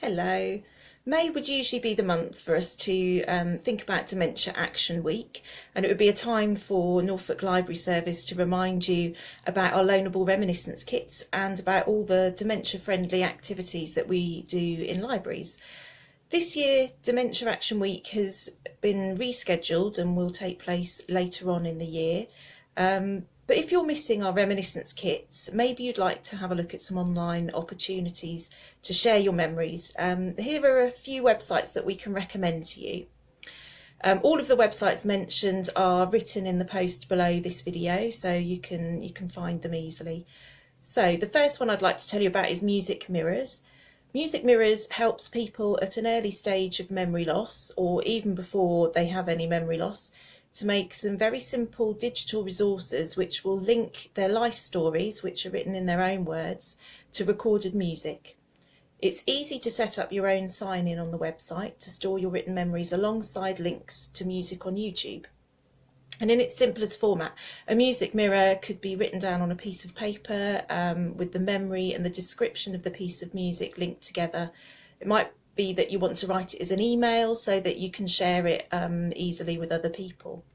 Hello. May would usually be the month for us to think about Dementia Action Week, and it would be a time for Norfolk Library Service to remind you about our loanable reminiscence kits and about all the dementia-friendly activities that we do in libraries. This year, Dementia Action Week has been rescheduled and will take place later on in the year. But if you're missing our reminiscence kits, maybe you'd like to have a look at some online opportunities to share your memories. Here are a few websites that we can recommend to you. All of the websites mentioned are written in the post below this video, so you can find them easily. So the first one I'd like to tell you about is Music Mirrors. Music Mirrors helps people at an early stage of memory loss, or even before they have any memory loss, to make some very simple digital resources which will link their life stories, which are written in their own words, to recorded music. It's easy to set up your own sign-in on the website to store your written memories alongside links to music on YouTube. And in its simplest format, a music mirror could be written down on a piece of paper with the memory and the description of the piece of music linked together. It might be that you want to write it as an email so that you can share it easily with other people.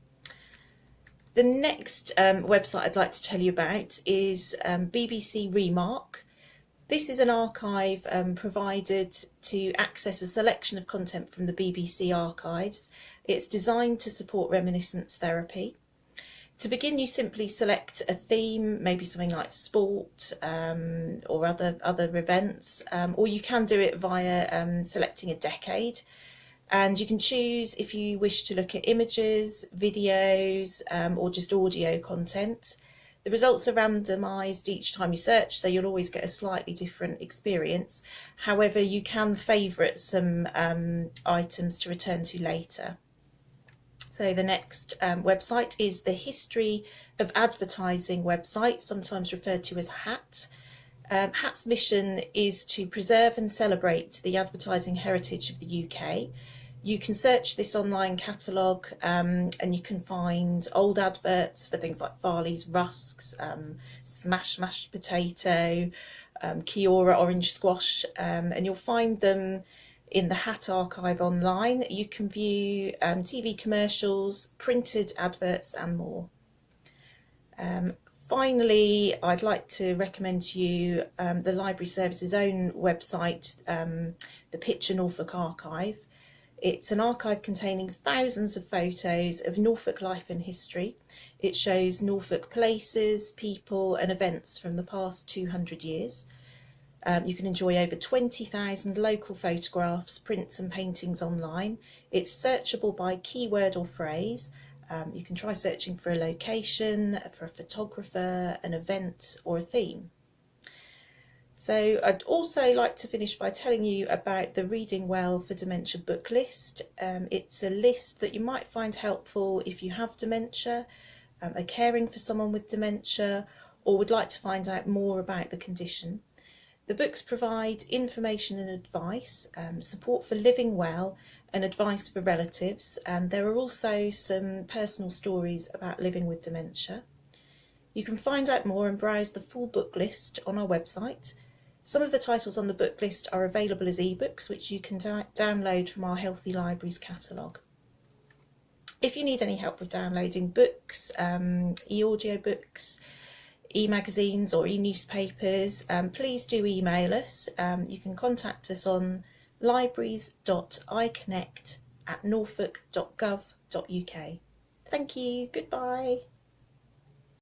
The next website I'd like to tell you about is BBC Remark. This is an archive provided to access a selection of content from the BBC archives. It's designed to support reminiscence therapy. To begin, you simply select a theme, maybe something like sport or other events, or you can do it via selecting a decade. And you can choose if you wish to look at images, videos, or just audio content. The results are randomised each time you search, so you'll always get a slightly different experience. However, you can favourite some items to return to later. So the next website is the History of Advertising website, sometimes referred to as HAT. HAT's mission is to preserve and celebrate the advertising heritage of the UK. You can search this online catalogue and you can find old adverts for things like Farley's Rusks, Smash Mashed Potato, Kiora Orange Squash, and you'll find them in the HAT archive online. You can view TV commercials, printed adverts and more. Finally, I'd like to recommend to you the Library Service's own website, the Picture Norfolk Archive. It's an archive containing thousands of photos of Norfolk life and history. It shows Norfolk places, people and events from the past 200 years. You can enjoy over 20,000 local photographs, prints and paintings online. It's searchable by keyword or phrase. You can try searching for a location, for a photographer, an event or a theme. So I'd also like to finish by telling you about the Reading Well for Dementia book list. It's a list that you might find helpful if you have dementia, are caring for someone with dementia, or would like to find out more about the condition. The books provide information and advice, support for living well and advice for relatives, and there are also some personal stories about living with dementia. You can find out more and browse the full book list on our website. Some of the titles on the book list are available as ebooks, which you can download from our Healthy Libraries catalogue. If you need any help with downloading books, e-audio books, e-magazines or e-newspapers, please do email us. You can contact us on libraries.iconnect@norfolk.gov.uk. Thank you, goodbye.